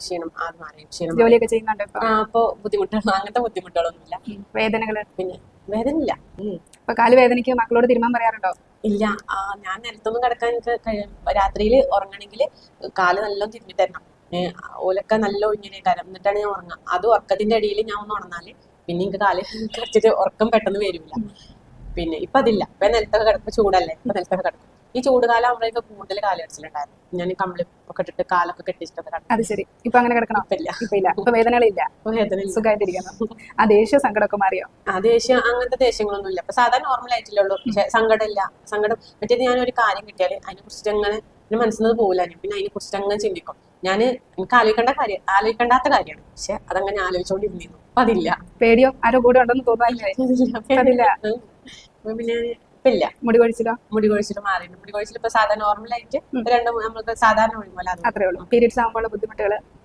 ക്ഷീണം അത് മാറി ക്ഷീണം മാറി. ജോലിയൊക്കെ ചെയ്യുന്നുണ്ട് ഇപ്പൊ? അപ്പൊ ബുദ്ധിമുട്ടുകൾ അങ്ങനത്തെ ബുദ്ധിമുട്ടുകളൊന്നുമില്ല. വേദനകള് പിന്നെ വേദനയില്ല. ഇപ്പൊ കാല് വേദനയ്ക്ക് മക്കളോട് തിരുമാൻ പറയാറുണ്ടോ? ഇല്ല. ഞാൻ നിലത്തൊന്നും കിടക്കാൻ എനിക്ക് കഴിയും. രാത്രിയിൽ ഉറങ്ങണമെങ്കിൽ കാല് നല്ല തിരുമ്മി തരണം. ഓലൊക്കെ നല്ല ഒഴിഞ്ഞിനെ കാലം എന്നിട്ടാണ് ഞാൻ ഉറങ്ങുക. അത് ഉറക്കത്തിന്റെ അടിയിൽ ഞാൻ ഒന്ന് ഉണർന്നാല് പിന്നെ എനിക്ക് കാല് കടിച്ചിട്ട് ഉറക്കം പെട്ടെന്ന് വരില്ല. പിന്നെ ഇപ്പൊ അതില്ല. ഇപ്പൊ നിലത്തൊക്കെ കിടക്കും. ചൂടല്ലേ, ഇപ്പൊ നിലത്തൊക്കെ കിടക്കും. ഈ ചൂടുകാലം ആകുമ്പോഴേക്ക് കൂടുതൽ കാല് കടിച്ചിട്ടുണ്ടായിരുന്നു. ഞാൻ കമ്പിളി ഒക്കെ ഇട്ടിട്ട് കാലൊക്കെ കെട്ടിച്ചിട്ടൊക്കെ കിടക്കും. അത് ശരി. ഇപ്പൊ അങ്ങനെ കിടക്കണം? ഇപ്പൊ ഇല്ല. ഇപ്പൊ ഇല്ല. ഇപ്പൊ വേദനകളില്ല, വേദനയില്ല. സുഖമായിട്ടിരിക്കുന്നു. ആ ദേഷ്യ സങ്കടമൊക്കെ മാറിയോ? ദേഷ്യം അങ്ങനത്തെ ദേഷ്യങ്ങളൊന്നും ഇല്ല. ഇപ്പൊ സാധാരണ നോർമൽ ആയിട്ടില്ലേ ഉള്ളൂ. പക്ഷെ സങ്കടമില്ല. സങ്കടം മറ്റേത് ഞാനൊരു കാര്യം കിട്ടിയാല് അതിനെ കുറിച്ചിട്ട് അങ്ങനെ എന്റെ മനസ്സിൽ പോകില്ല. പിന്നെ അതിനെ കുറിച്ചിട്ട് അങ്ങനെ ചിന്തിക്കും. എനിക്ക് ആലോചിക്കേണ്ടാത്ത കാര്യമാണ്. പക്ഷെ അതങ്ങനെ ആലോചിച്ചോണ്ടിരുന്നു. അപ്പൊ അതില്ല. പേടിയോ? ആരോ കൂടെ ഉണ്ടെന്ന് തോന്നാനില്ലേ? അതില്ല. പിന്നെ ഇപ്പൊ ഇല്ല. മുടി കൊഴിച്ചിലോ? മുടി കൊഴിച്ചിട്ട് മാറിയിട്ടുണ്ട്. മുടി കൊഴിച്ചിൽ ഇപ്പൊ സാധാരണ നോർമൽ ആയിട്ട് നമ്മൾക്ക് സാധാരണ ഒഴിമല്ല അത്രേ ഉള്ളൂ. പീരീഡ്സ് ആകുമ്പോഴുള്ള ബുദ്ധിമുട്ടുകള്